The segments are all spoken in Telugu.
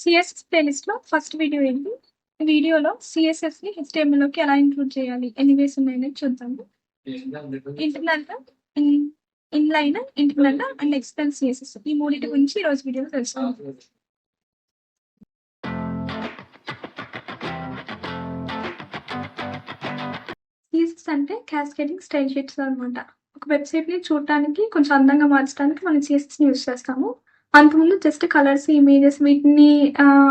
సిఎస్ఎస్ ప్లేలిస్ట్ లో ఫస్ట్ వీడియో ఏంటి? ఈ వీడియోలో సిఎస్ఎస్ ని HTML లోకి ఎలా ఇంక్లూడ్ చేయాలి, ఎన్ని వేస్ ఉన్నాయనేది చూద్దాము. Internal, inline, internal and external CSS ఈ మూడింటి గురించి ఈ రోజు వీడియోలో తెలుసుకుందాం. సిఎస్ఎస్ అంటే క్యాస్కేడింగ్ స్టైల్ షీట్స్ అనమాట. ఒక వెబ్సైట్ ని చూడటానికి కొంచెం అందంగా మార్చడానికి మనం సిఎస్ఎస్ ని యూజ్ చేస్తాము. అంతకుముందు జస్ట్ కలర్స్, ఇమేజెస్ వీటిని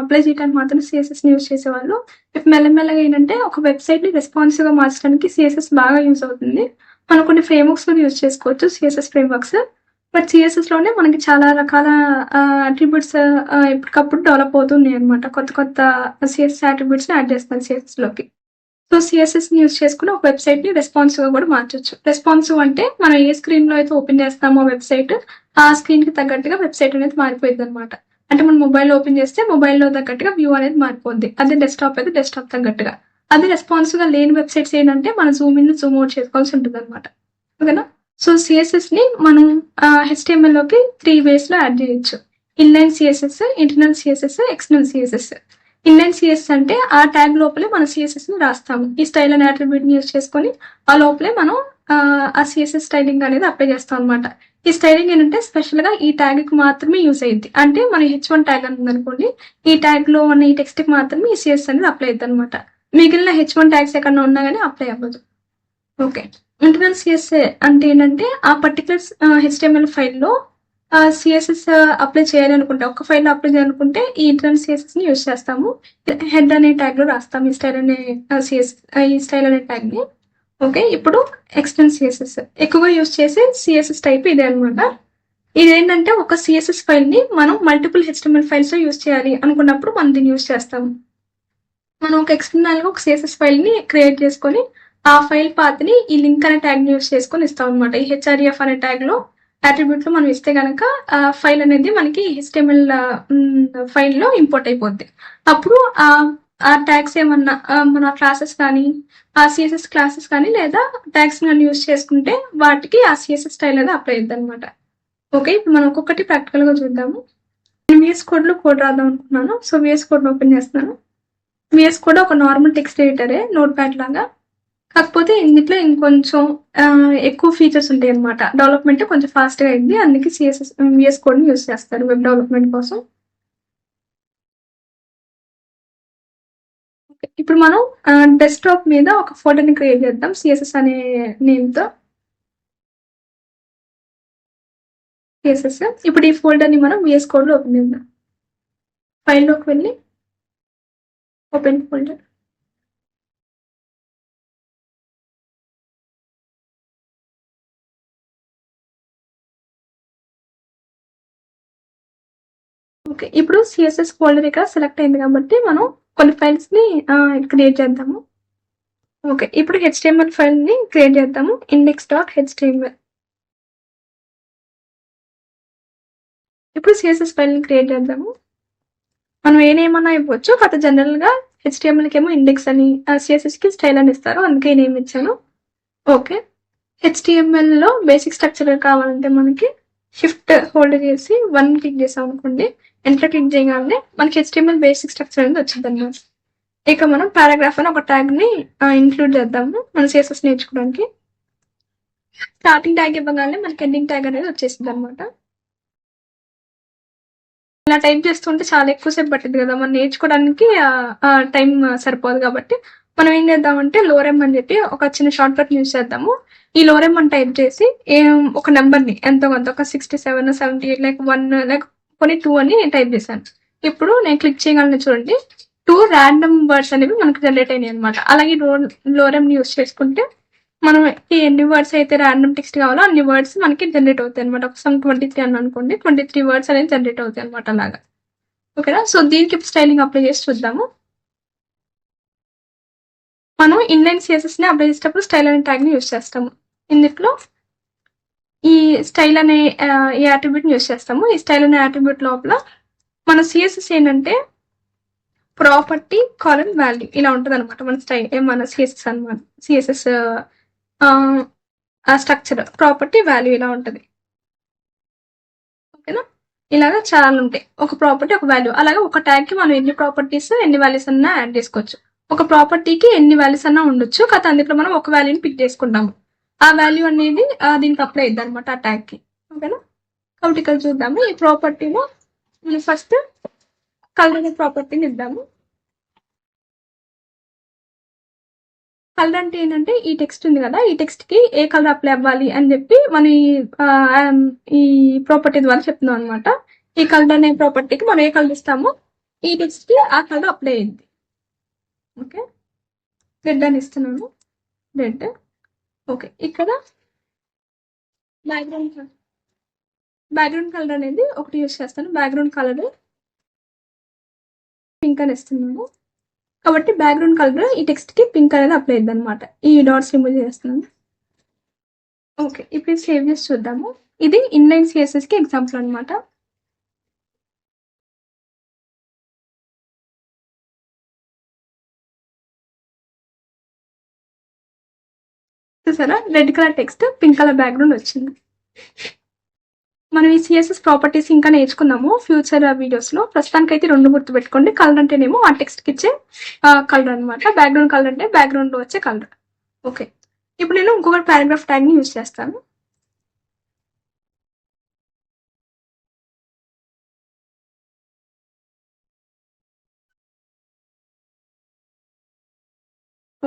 అప్లై చేయడానికి మాత్రం సిఎస్ఎస్ ని యూజ్ చేసేవాళ్ళు. ఇప్పుడు మెల్లమెల్లగా ఏంటంటే ఒక వెబ్సైట్ ని రెస్పాన్సివ్ గా మార్చడానికి సిఎస్ఎస్ బాగా యూజ్ అవుతుంది. మనం కొన్ని ఫ్రేమ్వర్క్స్ కూడా యూజ్ చేసుకోవచ్చు, సిఎస్ఎస్ ఫ్రేమ్వర్క్స్. బట్ సిఎస్ఎస్ లోనే మనకి చాలా రకాల అట్రిబ్యూట్స్ ఎప్పటికప్పుడు డెవలప్ అవుతున్నాయి అనమాట. కొత్త కొత్త సిఎస్ఎస్ అట్రిబ్యూట్స్ ని యాడ్ చేస్తారు సిఎస్ఎస్ లోకి. సో సిఎస్ఎస్ ని యూజ్ చేసుకుని ఒక వెబ్సైట్ ని రెస్పాన్సివ్ గా కూడా మార్చొచ్చు. రెస్పాన్సివ్ అంటే మనం ఏ స్క్రీన్ లో అయితే ఓపెన్ చేస్తామో వెబ్సైట్, ఆ స్క్రీన్ కి తగ్గట్టుగా వెబ్సైట్ అనేది మారిపోయింది అనమాట. అంటే మనం మొబైల్ ఓపెన్ చేస్తే మొబైల్లో తగ్గట్టుగా వ్యూ అనేది మారిపోద్ది. అదే డెస్క్టాప్ అయితే డెస్క్టాప్ తగ్గట్టుగా. అదే రెస్పాన్సివ్ గా లేని వెబ్సైట్స్ ఏంటంటే మనం జూమ్ ఇన్ జూమ్ అవుట్ చేసుకోవాల్సి ఉంటుంది అనమాట. ఓకేనా? సో సిఎస్ఎస్ ని మనం HTML లోకి 3 వేస్ లో యాడ్ చేయొచ్చు. Inline CSS, internal CSS, external CSS. Inline CSS అంటే ఆ ట్యాగ్ లోపలే మన సిఎస్ఎస్ ని రాస్తాము. ఈ స్టైల్ అనే అట్రిబ్యూట్ ని యూజ్ చేసుకొని ఆ లోపలే మనం ఆ సిఎస్ఎస్ స్టైలింగ్ అనేది అప్లై చేస్తాం అనమాట. ఈ స్టైలింగ్ ఏంటంటే స్పెషల్ గా ఈ ట్యాగ్ కి మాత్రమే యూజ్ అయ్యింది. అంటే మన H1 ట్యాగ్ ఉంది అనుకోండి, ఈ ట్యాగ్ లో ఉన్న ఈ టెక్స్ట్ కి మాత్రమే ఈ సిఎస్ఎస్ అనేది అప్లై అవుతుంది అనమాట. మిగిలిన H1 ట్యాగ్స్ ఎక్కడ ఉన్నా కానీ అప్లై అవ్వదు. ఓకే. ఇంటర్నల్ సిఎస్ఎస్ అంటే ఏంటంటే ఆ పర్టికులర్ HTML ఫైల్లో సిఎస్ఎస్ అప్లై చేయాలనుకుంటే, ఒక ఫైల్ అప్లై చేయాలనుకుంటే ఈ ఇంటర్నల్ సిఎస్ఎస్ ని యూజ్ చేస్తాము. హెడ్ అనే ట్యాగ్ లో రాస్తాము ఈ స్టైల్ అనే ఈ స్టైల్ అనే ట్యాగ్ ని. ఓకే. ఇప్పుడు ఎక్స్టర్నల్ సిఎస్ఎస్ ఎక్కువగా యూజ్ చేసే సిఎస్ఎస్ టైప్ ఇదే అనమాట. ఇదేంటంటే ఒక సిఎస్ఎస్ ఫైల్ ని మనం మల్టిపుల్ HTML ఫైల్స్ లో యూజ్ చేయాలి అనుకున్నప్పుడు మనం దీన్ని యూజ్ చేస్తాము. మనం ఒక ఎక్స్టర్నల్ గా ఒక సిఎస్ఎస్ ఫైల్ ని క్రియేట్ చేసుకొని ఆ ఫైల్ పాత్ ని ఈ లింక్ అనే ట్యాగ్ ని యూజ్ చేసుకొని ఇస్తాం అనమాట. ఈ HREF అనే ట్యాగ్ లో అట్రిబ్యూట్ లో మనం ఇస్తే కనుక ఫైల్ అనేది మనకి HTML ఫైల్ లో ఇంపోర్ట్ అయిపోద్ది. అప్పుడు ఆ ట్యాగ్స్ ఏమన్నా మన క్లాసెస్ కానీ, ఆ సిఎస్ఎస్ క్లాసెస్ కానీ లేదా ట్యాగ్స్ కానీ యూజ్ చేసుకుంటే వాటికి ఆ సిఎస్ఎస్ స్టైల్ అనేది అప్లై అయ్యింది అనమాట. ఓకే. ఇప్పుడు మనం ఒక్కొక్కటి ప్రాక్టికల్ గా చూద్దాము. నేను VS కోడ్ లో కోడ్ రాద్దాం అనుకున్నాను. సో VS కోడ్ ఓపెన్ చేస్తున్నాను. VS కోడ్ ఒక నార్మల్ టెక్స్ట్ ఎడిటరే, నోట్ ప్యాడ్ లాగా. కాకపోతే ఇందులో ఇంకొంచెం ఎక్కువ ఫీచర్స్ ఉంటాయి అనమాట. డెవలప్మెంట్ కొంచెం ఫాస్ట్ గా అయింది. అందుకే VS కోడ్ ని యూజ్ చేస్తారు వెబ్ డెవలప్మెంట్ కోసం. ఇప్పుడు మనం డెస్క్టాప్ మీద ఒక ఫోల్డర్ ని క్రియేట్ చేద్దాం సిఎస్ఎస్ అనే నేమ్ తో. సిఎస్ఎస్. ఇప్పుడు ఈ ఫోల్డర్ ని మనం VS కోడ్ లో ఓపెన్ చేద్దాం. ఫైల్ లోకి వెళ్ళి ఓపెన్ ఫోల్డర్. ఓకే. ఇప్పుడు సిఎస్ఎస్ ఫోల్డర్ ఇక్కడ సెలెక్ట్ అయింది కాబట్టి మనం కొన్ని ఫైల్స్ ని క్రియేట్ చేద్దాము. ఓకే. ఇప్పుడు HTML ఫైల్ ని క్రియేట్ చేద్దాము. index.html. ఇప్పుడు సిఎస్ఎస్ ఫైల్ ని క్రియేట్ చేద్దాము. మనం ఏ నేమ్ అన్నా ఇవ్వచ్చు. కాకపోతే జనరల్ గా HTML కి ఏమో ఇండెక్స్ అని, సిఎస్ఎస్ కి స్టైల్ అని ఇస్తారు. అందుకే నేమ్ ఇచ్చాను. ఓకే. HTML లో బేసిక్ స్ట్రక్చర్ కావాలంటే మనకి షిఫ్ట్ హోల్డ్ చేసి 1 క్లిక్ చేసాం అనుకోండి, ఎంటర్ క్లిక్ చేయగానే మనకి HTML బేసిక్ స్ట్రక్చర్ అనేది వచ్చింది అన్నమాట. ఇక మనం పారాగ్రాఫ్ అని ఒక ట్యాగ్ ని ఇంక్లూడ్ చేద్దాము మన సిఎస్ఎస్ నేర్చుకోవడానికి. స్టార్టింగ్ ట్యాగ్ ఇవ్వగానే మనకి ఎండింగ్ ట్యాగ్ అనేది వచ్చేసింది అనమాట. ఇలా టైప్ చేస్తుంటే చాలా ఎక్కువసేపు పట్టింది కదా, మనం నేర్చుకోవడానికి టైం సరిపోదు. కాబట్టి మనం ఏం చేద్దామంటే లోరెమ్ అని చెప్పి ఒక చిన్న షార్ట్ కట్ యూజ్ చేద్దాము. ఈ లోరెమ్ అని టైప్ చేసి ఒక నెంబర్ ని ఎంతో కొంత ఒక 67, 78 లైక్ 1 లైక్ కొన్ని 2 అని టైప్ చేశాను. ఇప్పుడు నేను క్లిక్ చేయగలను చూడండి, 2 ర్యాండమ్ వర్డ్స్ అనేవి మనకు జనరేట్ అయినాయి అనమాట. అలాగే లోరెమ్ ని యూజ్ చేసుకుంటే మనం ఎన్ని వర్డ్స్ అయితే ర్యాండమ్ టెక్స్ట్ కావాలో అన్ని వర్డ్స్ మనకి జనరేట్ అవుతాయి అనమాట. ఒక సమ్ 23 అని అనుకోండి, 23 వర్డ్స్ అనేది జనరేట్ అవుతాయి అనమాట అలాగా. ఓకేనా? సో దీనికి స్టైలింగ్ అప్లై చేసి చూద్దాము. మనం ఇన్లైన్ సిఎస్ఎస్ ని అప్లై చేసేటప్పుడు స్టైల్ అనే ట్యాగ్ ని యూజ్ చేస్తాము. ఇందులో ఈ స్టైల్ అనే ఈ అట్రిబ్యూట్ ని యూజ్ చేస్తాము. ఈ స్టైల్ అనే అట్రిబ్యూట్ లోపల మన సిఎస్ఎస్ ఏంటంటే ప్రాపర్టీ కాలమ్ వాల్యూ ఇలా ఉంటుంది అనమాట. మన సిఎస్ఎస్ అనమాట. సిఎస్ఎస్ ఆ స్ట్రక్చర్ ప్రాపర్టీ వాల్యూ ఇలా ఉంటుంది. ఓకేనా? ఇలాగ చాలా ఉంటాయి. ఒక ప్రాపర్టీ ఒక వాల్యూ. అలాగే ఒక ట్యాగ్‌కి మనం ఎన్ని ప్రాపర్టీస్, ఎన్ని వాల్యూస్ అన్నా యాడ్ చేసుకోవచ్చు. ఒక ప్రాపర్టీకి ఎన్ని వాల్యూస్ అన్నా ఉండొచ్చు. కాకపోతే అందులో మనం ఒక వాల్యూని పిక్ చేసుకుంటాము. ఆ వాల్యూ అనేది దీనికి అప్లై అయిద్దనమాట ఆ ట్యాగ్‌కి. ఓకేనా? కాబట్టి ఇక్కడ చూద్దాము. ఈ ప్రాపర్టీలో మనం ఫస్ట్ కలర్ అనే ప్రాపర్టీని ఇద్దాము. కలర్ అంటే ఏంటంటే ఈ టెక్స్ట్ ఉంది కదా, ఈ టెక్స్ట్ కి ఏ కలర్ అప్లై అవ్వాలి అని చెప్పి మన ఈ ప్రాపర్టీ ద్వారా చెప్తున్నాం అనమాట. ఈ కలర్ అనే ప్రాపర్టీకి మనం ఏ కలర్ ఇస్తామో ఈ టెక్స్ట్ కి ఆ కలర్ అప్లై అయ్యింది. ఓకే, రెడ్ అని ఇస్తున్నాను. రెడ్. ఓకే, ఇక్కడ బ్యాక్గ్రౌండ్ కలర్ అనేది ఒకటి యూస్ చేస్తాను. బ్యాక్గ్రౌండ్ కలర్ పింక్ అని ఇస్తున్నాను. కాబట్టి బ్యాక్గ్రౌండ్ కలర్ ఈ టెక్స్ట్ కి పింక్ అనేది అప్లై అయింది అనమాట. ఈ డాట్స్ రిమూవ్ చేస్తున్నాను. ఓకే, ఇప్పుడు సేవ్ చేసి చూద్దాము. ఇది ఇన్లైన్ సిఎస్ఎస్ కి ఎగ్జాంపుల్ అనమాట. చూసారా, red colour text, pink colour background వచ్చింది. మనం ఈ సిఎస్ఎస్ ప్రాపర్టీస్ ఇంకా నేర్చుకున్నాము ఫ్యూచర్ వీడియోస్ లో. ప్రస్తుతానికైతే రెండు గుర్తు పెట్టుకోండి. కలర్ అంటేనేమో ఆ టెక్స్ట్ కి ఇచ్చే కలర్ అనమాట. బ్యాక్గ్రౌండ్ కలర్ అంటే బ్యాక్గ్రౌండ్ లో వచ్చే కలర్. ఓకే, ఇప్పుడు నేను ఇంకొక పారాగ్రాఫ్ ట్యాగ్ ని యూజ్ చేస్తాను.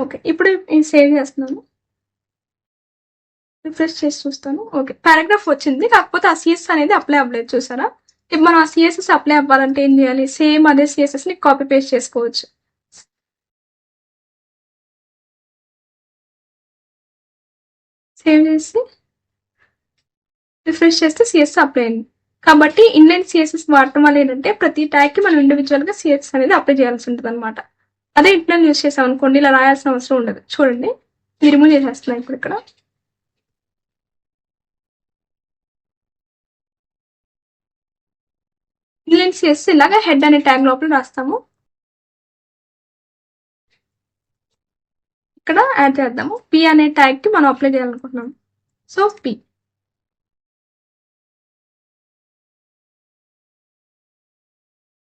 ఓకే, ఇప్పుడు సేవ్ చేస్తున్నాను. రిఫ్రెష్ చేసి చూస్తాను. ఓకే, పారాగ్రాఫ్ వచ్చింది. కాకపోతే ఆ సిఎస్ అనేది అప్లై అవ్వలేదు. చూసారా, ఇప్పుడు మనం ఆ సిఎస్ఎస్ అప్లై అవ్వాలంటే ఏం చేయాలి? సేమ్ అదే సిఎస్ఎస్ ని కాపీ పేస్ట్ చేసుకోవచ్చు. సేవ్ చేసి రిఫ్రెష్ చేస్తే సిఎస్ అప్లై అయింది. కాబట్టి ఇన్లైన్ సిఎస్ఎస్ వాడటం వల్ల ఏంటంటే ప్రతి ట్యాగ్ కి మనం ఇండివిజువల్ గా సిఎస్ఎస్ అనేది అప్లై చేయాల్సి ఉంటుంది అనమాట. అదే ఇంటర్నల్ యూస్ చేసాం అనుకోండి, ఇలా రాయాల్సిన అవసరం ఉండదు. చూడండి, ఇది రిమూవ్ చేసేస్తున్నాను ఇప్పుడు ఇక్కడ. ఇన్లైన్ సిఎస్ఎస్ ఇలాగా హెడ్ అనే ట్యాగ్ లోపల రాస్తాము. ఇక్కడ యాడ్ చేద్దాము. పి అనే ట్యాగ్ కి మనం అప్లై చేయాలనుకుంటున్నాం. So P.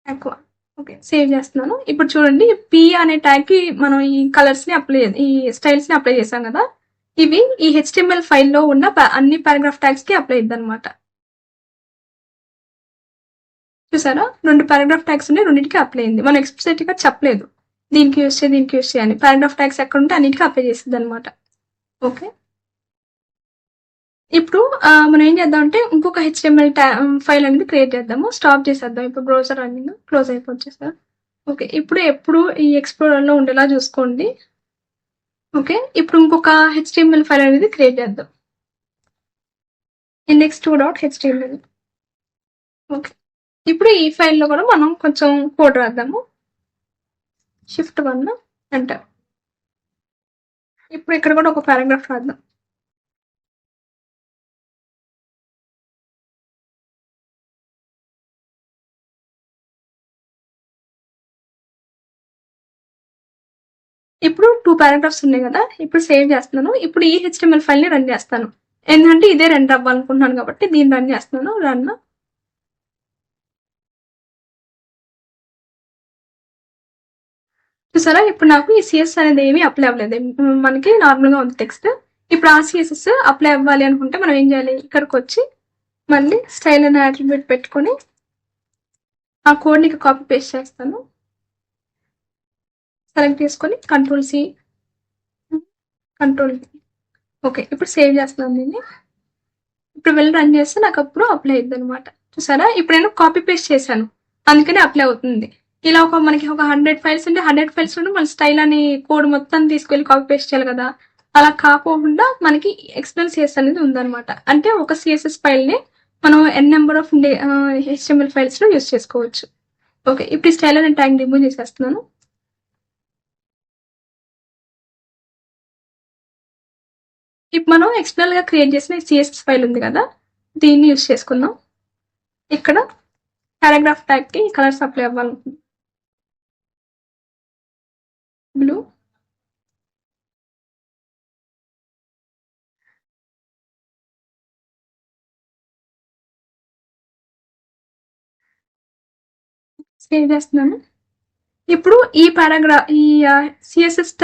ఎక్కువ. ఓకే, సేవ్ చేస్తున్నాను. ఇప్పుడు చూడండి, పి అనే ట్యాగ్ కి మనం ఈ కలర్స్ ని అప్లై, ఈ స్టైల్స్ ని అప్లై చేసాం కదా, ఇవి ఈ హెచ్టిఎంఎల్ ఫైల్లో ఉన్న అన్ని పారాగ్రాఫ్ ట్యాగ్స్ కి అప్లై అయ్యింది అనమాట. చూసారా, రెండు పారాగ్రాఫ్ ట్యాగ్స్ ఉన్నాయి, రెండింటికి అప్లై అయింది. మనం ఎక్స్ప్లిసిట్ గా చెప్పలేదు దీనికి యూస్ చేయి, దీనికి యూస్ చేయని. పారాగ్రాఫ్ ట్యాగ్స్ ఎక్కడ ఉంటే అన్నిటికీ అప్లై చేసింది అనమాట. ఓకే, ఇప్పుడు మనం ఏం చేద్దాం అంటే ఇంకొక హెచ్టిఎంఎల్ ఫైల్ అనేది క్రియేట్ చేద్దాము. స్టాప్ చేసేద్దాం. ఇప్పుడు బ్రౌజర్ రన్నింగ్ క్లోజ్ అయిపోవచ్చు సార్. ఓకే, ఇప్పుడు ఎప్పుడు ఈ ఎక్స్ప్లోరర్ లో ఉండేలా చూసుకోండి. ఓకే, ఇప్పుడు ఇంకొక హెచ్టిఎంఎల్ ఫైల్ అనేది క్రియేట్ చేద్దాం. index2.html. ఓకే, ఇప్పుడు ఈ ఫైల్లో కూడా మనం కొంచెం కోడ్ రాద్దాము. Shift1 enter. ఇప్పుడు ఇక్కడ కూడా ఒక పారాగ్రాఫ్ రాద్దాం. ఇప్పుడు 2 పారాగ్రాఫ్స్ ఉన్నాయి కదా, ఇప్పుడు సేవ్ చేస్తున్నాను. ఇప్పుడు ఈ హెచ్టిఎంఎల్ ఫైల్ ని రన్ చేస్తాను. ఎందుకంటే ఇదే రన్ అవ్వాలనుకుంటున్నాను కాబట్టి దీన్ని రన్ చేస్తున్నాను. రన్. చూసారా, ఇప్పుడు నాకు ఈ సిఎస్ అనేది ఏమీ అప్లై అవ్వలేదు. మనకి నార్మల్ గా ఉంది టెక్స్ట్. ఇప్పుడు ఆ సిఎస్ఎస్ అప్లై అవ్వాలి అనుకుంటే మనం ఏం చేయాలి? ఇక్కడికి వచ్చి మళ్ళీ స్టైల్ అనే అట్రిబ్యూట్ పెట్టుకొని ఆ కోడ్ ని కాపీ పేస్ట్ చేస్తాను. సెలెక్ట్ చేసుకొని కంట్రోల్-C, కంట్రోల్-V. ఓకే, ఇప్పుడు సేవ్ చేస్తున్నాను దీన్ని. ఇప్పుడు వెళ్ళి రన్ చేస్తే నాకు అప్పుడు అప్లై అయింది అనమాట. చూసారా, ఇప్పుడు నేను కాపీ పేస్ట్ చేశాను, అందుకని అప్లై అవుతుంది. ఇలా మనకి ఒక 100 ఫైల్స్ ఉంటే 100 ఫైల్స్ నుండి మన స్టైల్ అని కోడ్ మొత్తం తీసుకెళ్లి కాపీ పేస్ట్ చేయాలి కదా. అలా కాకుండా మనకి ఎక్స్టర్నల్ సిఎస్ అనేది ఉందన్నమాట. అంటే ఒక సిఎస్ఎస్ ఫైల్ ని మనం ఎన్ నెంబర్ ఆఫ్ హెచ్టిఎంఎల్ ఫైల్స్ లో యూస్ చేసుకోవచ్చు. ఓకే, ఇప్పుడు స్టైల్ అనే ట్యాగ్ రిమూవ్ చేసేస్తున్నాను. ఇప్పుడు మనం ఎక్స్టర్నల్ గా క్రియేట్ చేసిన సిఎస్ఎస్ ఫైల్ ఉంది కదా, దీన్ని యూస్ చేసుకుందాం. ఇక్కడ పారాగ్రాఫ్ ట్యాగ్ కి కలర్స్ అప్లై అవ్వాలనుకుంటున్నాం. బ్లూ, సేవ్ చేస్తున్నాను. ఇప్పుడు ఈ ఈ సిఎస్ఎస్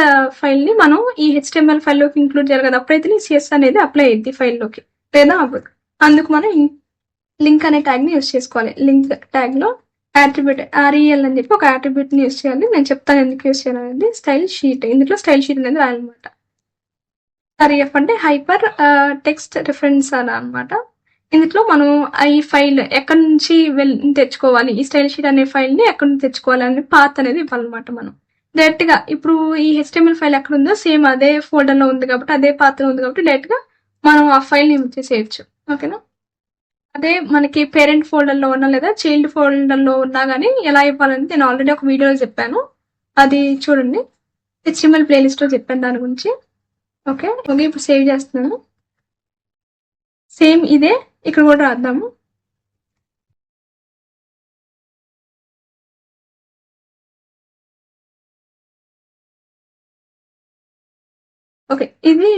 ఫైల్ని మనం ఈ హెచ్టిఎంఎల్ ఫైల్లోకి ఇంక్లూడ్ చేయాలి కదా, అప్పుడైతే సిఎస్ అనేది అప్లై అయ్యింది ఫైల్లోకి, లేదా అవ్వదు. అందుకు మనం లింక్ అనే ట్యాగ్ని యూస్ చేసుకోవాలి. లింక్ ట్యాగ్లో యాట్రిబ్యూట్ ఆర్ఈఎల్ అని చెప్పి ఒక యాట్రిబ్యూట్ని యూస్ చేయాలి. నేను చెప్తాను ఎందుకు యూస్ చేయాలనేది. స్టైల్ షీట్, ఇందులో స్టైల్ షీట్ అనేది రాయాలన్నమాట. ఆర్ఈఎఫ్ అంటే హైపర్ టెక్స్ట్ రిఫరెన్స్ అని అనమాట. ఇందులో మనం ఈ ఫైల్ ఎక్కడి నుంచి తెచ్చుకోవాలి, ఈ స్టైల్ షీట్ అనే ఫైల్ని ఎక్కడి నుంచి తెచ్చుకోవాలి అనే పాత్ అనేది ఇవ్వాలన్నమాట. మనం డైరెక్ట్గా ఇప్పుడు ఈ హెచ్టిఎంఎల్ ఫైల్ ఎక్కడ ఉందో సేమ్ అదే ఫోల్డర్లో ఉంది కాబట్టి, అదే పాత్ర ఉంది కాబట్టి డైరెక్ట్గా మనం ఆ ఫైల్ని యూజ్ చేసేయచ్చు. ఓకేనా. అదే మనకి పేరెంట్ ఫోల్డర్లో ఉన్నా లేదా చైల్డ్ ఫోల్డర్లో ఉన్నా కానీ ఎలా ఇవ్వాలని నేను ఆల్రెడీ ఒక వీడియోలో చెప్పాను, అది చూడండి. హెచ్టిఎంఎల్ ప్లేలిస్ట్లో చెప్పాను దాని గురించి. ఓకే ఓకే, ఇప్పుడు సేవ్ చేస్తున్నాను. సేమ్ ఇదే ఇక్కడ కూడా రాద్దాము. ఓకే, ఇది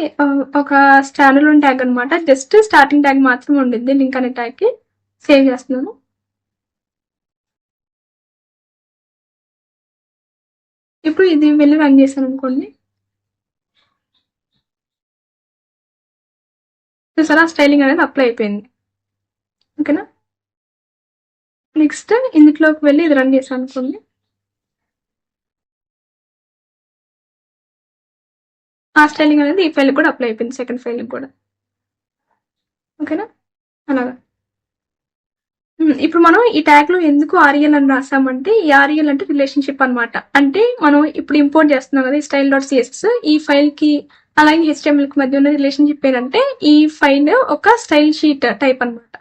ఒక స్టాండర్లోన్ ట్యాగ్ అనమాట. జస్ట్ స్టార్టింగ్ ట్యాగ్ మాత్రమే ఉండింది లింక్ అనే ట్యాగ్కి. సేవ్ చేస్తున్నాను. ఇప్పుడు ఇది వెళ్ళి రన్ చేశాను అనుకోండి. చూసారా, స్టైలింగ్ అనేది అప్లై అయిపోయింది. ఓకేనా. నెక్స్ట్ ఇందులోకి వెళ్ళి ఇది రన్ చేశాను అనుకోండి. ఆ స్టైలింగ్ అనేది ఈ ఫైల్ కూడా అప్లై అయిపోయింది, సెకండ్ ఫైల్ కూడా. ఓకేనా, అలాగా. ఇప్పుడు మనం ఈ ట్యాగ్ లో ఎందుకు ఆర్ఎల్ అని రాసామంటే, ఈ ఆర్ఎల్ అంటే రిలేషన్షిప్ అనమాట. అంటే మనం ఇప్పుడు ఇంపోర్ట్ చేస్తున్నాం కదా ఈ స్టైల్ డాట్ సిఎస్ఎస్, ఈ ఫైల్ కి అలాగే హెచ్టిఎంఎల్ కి మధ్య ఉన్న రిలేషన్షిప్ ఏంటంటే ఈ ఫైల్ ఒక స్టైల్ షీట్ టైప్ అనమాట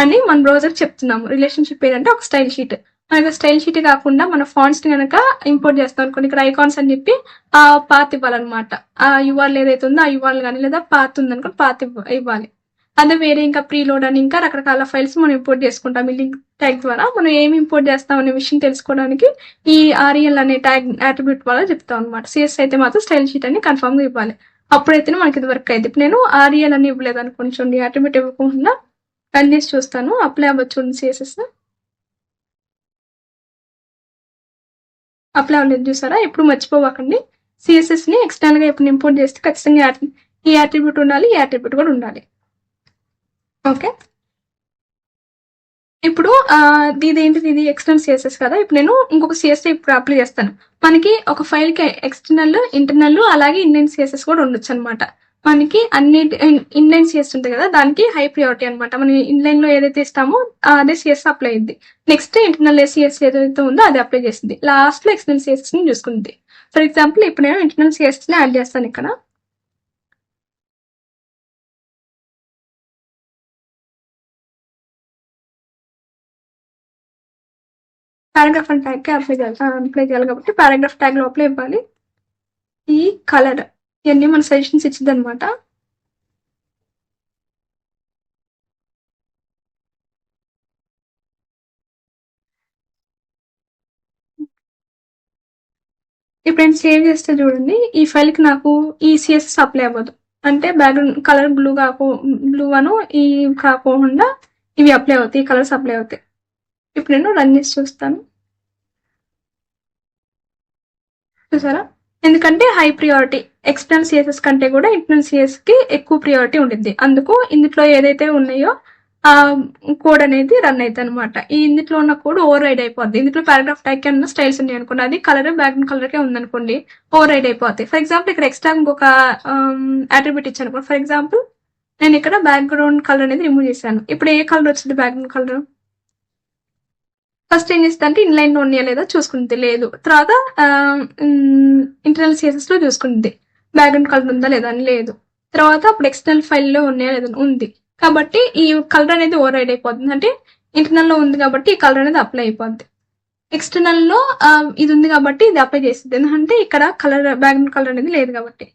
అని మన బ్రౌజర్ చెప్తున్నాము. రిలేషన్షిప్ ఏంటంటే ఒక స్టైల్ షీట్. మనకి స్టైల్ షీట్ కాకుండా మన ఫాంట్స్ ని కనుక ఇంపోర్ట్ చేస్తాం అనుకోండి, ఇక్కడ ఐకాన్స్ అని చెప్పి ఆ పాత్ ఇవ్వాలన్నమాట. ఆ యుఆర్ఎల్ ఏదైతే ఉందో ఆ యుఆర్ఎల్ కానీ లేదా పాత్ ఉందనుకో పాత్ ఇవ్వాలి. అదే వేరే ఇంకా ప్రీలోడ్ అని ఇంకా రకరకాల ఫైల్స్ మనం ఇంపోర్ట్ చేసుకుంటాం ఈ లింక్ ట్యాగ్ ద్వారా. మనం ఏమి ఇంపోర్ట్ చేస్తాం అనే విషయం తెలుసుకోవడానికి ఈ ఆర్ఎల్ అనే ట్యాగ్ అట్రిబ్యూట్ వల్ల చెప్తాం అనమాట. సిఎస్ అయితే మాత్రం స్టైల్ షీట్ అని కన్ఫర్మ్ గా ఇవ్వాలి, అప్పుడైతే మనకి ఇది వర్క్ అయింది. ఇప్పుడు నేను ఆర్ఎల్ అని ఇవ్వలేదు అనుకోండి, అట్రిబ్యూట్ ఇవ్వకుండా రన్ చేసి చూస్తాను, అప్లై అవ్వచ్చు సిఎస్ఎస్. అప్లై అవ్వలేదు చూసారా. ఇప్పుడు మర్చిపోవకండి, సిఎస్ఎస్ ని ఎక్స్టర్నల్ గా ఇప్పుడు ఇంపోర్ట్ చేస్తే ఖచ్చితంగా ఈ అట్రిబ్యూట్ ఉండాలి, ఈ అట్రిబ్యూట్ కూడా ఉండాలి. ఓకే, ఇప్పుడు ఇదేంటిది, ఇది ఎక్స్టర్నల్ సిఎస్ఎస్ కదా. ఇప్పుడు నేను ఇంకొక సిఎస్ ఇప్పుడు అప్లై చేస్తాను. మనకి ఒక ఫైల్ కి ఎక్స్టర్నల్, ఇంటర్నల్ అలాగే ఇన్లైన్ సిఎస్ఎస్ కూడా ఉండొచ్చు అనమాట. మనకి అన్ని ఇన్లైన్ సిఎస్ ఉంటుంది కదా, దానికి హై ప్రియారిటీ అనమాట. మనం ఇన్లైన్ లో ఏదైతే ఇస్తామో అదే సిఎస్ అప్లై అయింది. నెక్స్ట్ ఇంటర్నల్ సిఎస్ ఏదైతే ఉందో అది అప్లై చేసింది. లాస్ట్ లో ఎక్స్టర్నల్ సిఎస్ఎస్ ని చూసుకుంది. ఫర్ ఎగ్జాంపుల్ ఇప్పుడు నేను ఇంటర్నల్ సిఎస్ఎస్ ని యాడ్ చేస్తాను ఇక్కడ. పారాగ్రాఫ్ అండ్ ట్యాగ్ కి అప్లై చేయాలి కాబట్టి పారాగ్రాఫ్ ట్యాగ్ లో అప్లై ఇవ్వాలి. ఈ కలర్ ఇవన్నీ మన సజెషన్స్ ఇచ్చింది అనమాట. ఇప్పుడు నేను సేవ్ చేస్తే చూడండి, ఈ ఫైల్ కి నాకు ఈ సిఎస్ఎస్ అప్లై అవ్వదు. అంటే బ్యాక్గ్రౌండ్ కలర్ బ్లూ అను ఈ కాకుండా ఇవి అప్లై అవుతాయి, ఈ కలర్స్ అప్లై అవుతాయి. ఇప్పుడు నేను రన్ చేసి చూస్తాను. చూసారా, ఎందుకంటే హై ప్రియారిటీ ఎక్స్టర్నల్ సిఎస్ఎస్ కంటే కూడా ఇంటర్నల్ సిఎస్ కి ఎక్కువ ప్రియారిటీ ఉండింది. అందుకు ఇందులో ఏదైతే ఉన్నాయో ఆ కోడ్ అనేది రన్ అవుతుంది అనమాట. ఈ ఇందులో ఉన్న కోడ్ ఓవర్ రైడ్ అయిపోద్ది. ఇందులో పారాగ్రాఫ్ ట్యాగ్ ఉన్న స్టైల్స్ ఉన్నాయి అనుకోండి, అది కలర్ బ్యాక్గ్రౌండ్ కలర్ కే ఉందనుకోండి, ఓవర్ రైడ్ అయిపోతాయి. ఫర్ ఎగ్జాంపుల్ ఇక్కడ ఎక్స్ట్రా ఇంకొక అట్రిబ్యూట్ ఇచ్చాను అనుకోండి. ఫర్ ఎగ్జాంపుల్ నేను ఇక్కడ బ్యాక్గ్రౌండ్ కలర్ అనేది రిమూవ్ చేశాను. ఇప్పుడు ఏ కలర్ వచ్చింది బ్యాక్గ్రౌండ్ కలర్? ఫస్ట్ ఏం చేస్తుంది అంటే ఇన్లైన్ లో ఉన్నాయా లేదా చూసుకుంది, లేదు. తర్వాత ఇంటర్నల్ సిఎస్ఎస్ లో చూసుకుంది బ్యాక్గ్రౌండ్ కలర్ ఉందా లేదా అని, లేదు. తర్వాత అప్పుడు ఎక్స్టర్నల్ ఫైల్లో ఉన్నాయా లేదా, ఉంది. కాబట్టి ఈ కలర్ అనేది ఓవర్ రైడ్ అయిపోతుంది. అంటే ఇంటర్నల్ లో ఉంది కాబట్టి ఈ కలర్ అనేది అప్లై అయిపోద్ది. ఎక్స్టర్నల్ లో ఇది ఉంది కాబట్టి ఇది అప్లై చేస్తుంది, ఎందుకంటే ఇక్కడ కలర్ బ్యాక్గ్రౌండ్ కలర్ అనేది లేదు కాబట్టి.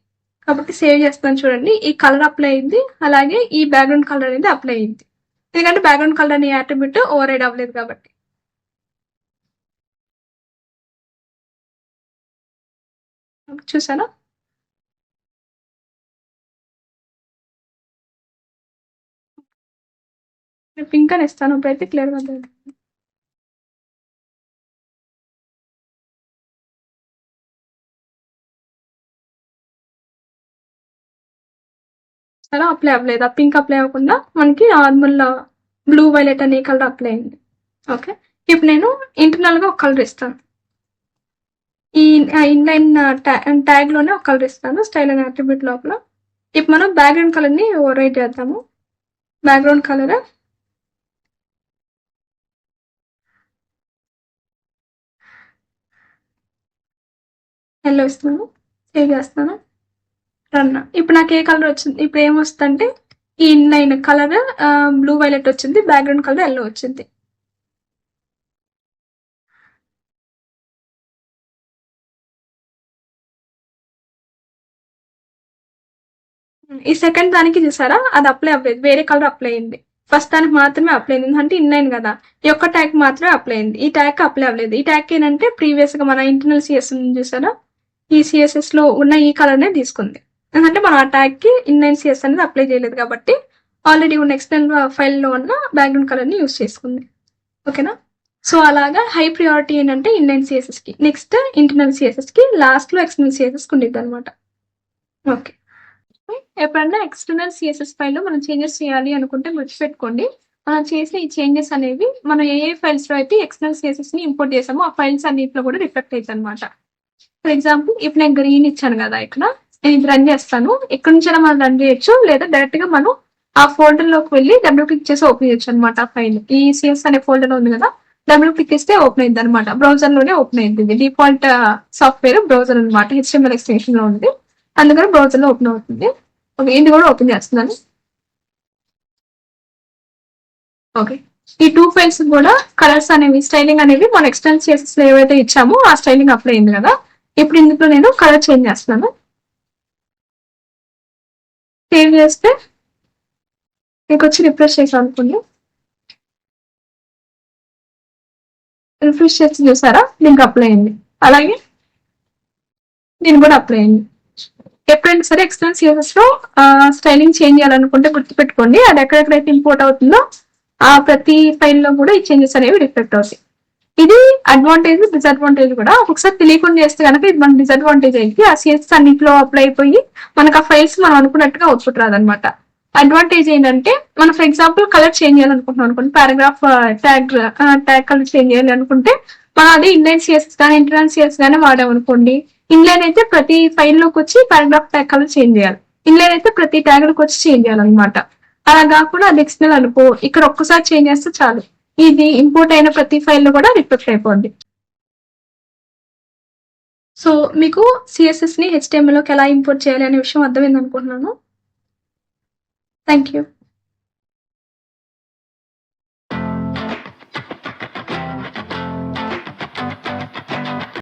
కాబట్టి సేవ్ చేస్తాను చూడండి, ఈ కలర్ అప్లై అయింది, అలాగే ఈ బ్యాక్గ్రౌండ్ కలర్ అనేది అప్లై అయింది. ఎందుకంటే బ్యాక్గ్రౌండ్ కలర్ అనే యాట్రిబ్యూట్ ఓవర్ రైడ్ అవ్వలేదు కాబట్టి. చూసారా, నేను పింక్ అని ఇస్తాను, ఇప్పుడైతే క్లియర్ గా అలా అప్లై అవ్వలేదు. ఆ పింక్ అప్లై అవ్వకుండా మనకి నార్మల్ బ్లూ వైలెట్ అనే కలర్ అప్లై అయింది. ఓకే, ఇప్పుడు నేను ఇంటర్నల్ గా ఒక కలర్ ఇస్తాను. ఈ ఇన్లైన్ ట్యాగ్ లోనే ఒక కలర్ ఇస్తాను స్టైల్ అనే అట్రిబ్యూట్ లోపల. ఇప్పుడు మనం బ్యాక్గ్రౌండ్ కలర్ ని ఓవర్ చేద్దాము. బ్యాక్గ్రౌండ్ కలర్ ఎల్లో ఇస్తున్నాను, సేవ్ చేస్తాను, రన్. ఇప్పుడు నాకు ఏ కలర్ వచ్చింది, ఇప్పుడు ఏమొస్తుందంటే ఈ ఇన్లైన్ కలర్ బ్లూ వైలెట్ వచ్చింది, బ్యాక్గ్రౌండ్ కలర్ ఎల్లో వచ్చింది. ఈ సెకండ్ దానికి చూసారా, అది అప్లై అవ్వలేదు, వేరే కలర్ అప్లై అయింది. ఫస్ట్ దానికి మాత్రమే అప్లై అయింది, ఎందుకంటే ఇన్లైన్ కదా. ఈ ఒక్క ట్యాగ్ మాత్రమే అప్లై అయింది, ఈ ట్యాగ్ అప్లై అవ్వలేదు. ఈ ట్యాగ్ ఏంటంటే ప్రీవియస్ గా మన ఇంటర్నల్ సిఎస్ చూసారా, ఈ సిఎస్ఎస్ లో ఉన్న ఈ కలర్ నే తీసుకుంది. ఎందుకంటే మనం ఆ ట్యాగ్ కి ఇన్లైన్ సిఎస్ అనేది అప్లై చేయలేదు కాబట్టి ఆల్రెడీ ఉన్న ఎక్స్టర్నల్ ఫైల్ లో ఉన్న బ్యాక్గ్రౌండ్ కలర్ ని యూస్ చేసుకుంది. ఓకేనా. సో అలాగా హై ప్రియారిటీ ఏంటంటే ఇన్లైన్ సిఎస్ఎస్ కి, నెక్స్ట్ ఇంటర్నల్ సిఎస్ఎస్ కి, లాస్ట్ లో ఎక్స్టర్నల్ సిఎస్ఎస్ కి ఉండేది అనమాట. ఓకే, ఎప్పుడన్నా ఎక్స్టర్నల్ సిఎస్ఎస్ ఫైల్ లో మనం చేంజెస్ చేయాలి అనుకుంటే గుర్తుపెట్టుకోండి, మనం చేసిన ఈ చేంజెస్ అనేవి మనం ఏ ఫైల్స్ లో అయితే ఎక్స్టర్నల్ సిఎస్ఎస్ ని ఇంపోర్ట్ చేసామో ఆ ఫైల్స్ అన్నింటిలో కూడా రిఫ్లెక్ట్ అవుతుంది అనమాట. ఫర్ ఎగ్జాంపుల్ ఇప్పుడు నేను గ్రీన్ ఇచ్చాను కదా, ఇక్కడ నేను ఇది రన్ చేస్తాను. ఎక్కడి నుంచైనా మనం రన్ చేయొచ్చు, లేదా డైరెక్ట్ గా మనం ఆ ఫోల్డర్ లోకి వెళ్ళి డబ్ల్యూ క్లిక్ చేసి ఓపెన్ చేయొచ్చు అనమాట. ఆ ఫైల్ ఈ సిఎస్ అనే ఫోల్డర్ ఉంది కదా, డబ్ల్యూ క్లిక్ చేస్తే ఓపెన్ అయింది అనమాట. బ్రౌజర్ లోనే ఓపెన్ అయింది, డిఫాల్ట్ సాఫ్ట్వేర్ బ్రౌజర్ అనమాట, హెచ్టిఎంఎల్ ఎక్స్టెన్షన్ లో ఉంది, అందుకని బ్రౌజర్ లో ఓపెన్ అవుతుంది. ఓకే, ఇది కూడా ఓపెన్ చేస్తున్నాను. ఓకే, ఈ టూ ఫైల్స్ కూడా కలర్స్ అనేవి స్టైలింగ్ అనేవి మనం ఎక్స్టెండ్ చేసి ఏవైతే ఇచ్చామో ఆ స్టైలింగ్ అప్లై అయింది కదా. ఇప్పుడు ఇందులో నేను కలర్ చేంజ్ చేస్తున్నాను. సేవ్ చేస్తే మీకు వచ్చి రిఫ్రెష్ చేసాను అనుకోండి, రిఫ్రెష్ చేసి చూసారా, దీనికి అప్లై అయింది. అలాగే దీని కూడా అప్లై అయింది. ఎప్పుడైనా సరే ఎక్స్టర్నల్ సిఎస్ఎస్ లో స్టైలింగ్ చేంజ్ చేయాలనుకుంటే గుర్తుపెట్టుకోండి, అది ఎక్కడెక్కడైతే ఇంపోర్ట్ అవుతుందో ఆ ప్రతి ఫైల్ లో కూడా ఈ చేంజెస్ అనేవి రిఫ్లెక్ట్ అవుతాయి. ఇది అడ్వాంటేజ్ డిసడ్వాంటేజ్ కూడా. ఒకసారి తెలియకుండా చేస్తే కనుక ఇది మనకి డిసడ్వాంటేజ్ అయింది, ఆ సిఎస్ఎస్ అన్నింటిలో అప్లై అయిపోయి మనకు ఆ ఫైల్స్ మనం అనుకున్నట్టుగా అవుట్పుట్ రాదనమాట. అడ్వాంటేజ్ ఏంటంటే మనం ఫర్ ఎగ్జాంపుల్ కలర్ చేంజ్ చేయాలనుకుంటున్నాం అనుకోండి, పారాగ్రాఫ్ ట్యాగ్ కలర్ చేంజ్ చేయాలి అనుకుంటే మనం అది ఇన్లైన్ సిఎస్ఎస్ కానీ ఇంటర్నల్ సిఎస్ గానీ వాడామనుకోండి, ఇన్లైన్ అయితే ప్రతి ఫైల్ లోకి వచ్చి పారాగ్రాఫ్ ట్యాగ్ కలర్ చేంజ్ చేయాలి, ఇన్లైన్ అయితే ప్రతి ట్యాగ్ లోకి వచ్చి చేంజ్ చేయాలన్నమాట. అలా కాకుండా అది ఎక్స్టర్నల్ అనుకో, ఇక్కడ ఒక్కసారి చేంజ్ చేస్తే చాలు, ఇది ఇంపోర్ట్ అయిన ప్రతి ఫైల్ లో కూడా రిఫ్లెక్ట్ అయిపోద్ది. సో మీకు సిఎస్ఎస్ ని హెచ్టిఎంఎల్ లోకి ఎలా ఇంపోర్ట్ చేయాలి అనే విషయం అర్థమైంది అనుకుంటున్నాను. Thank you.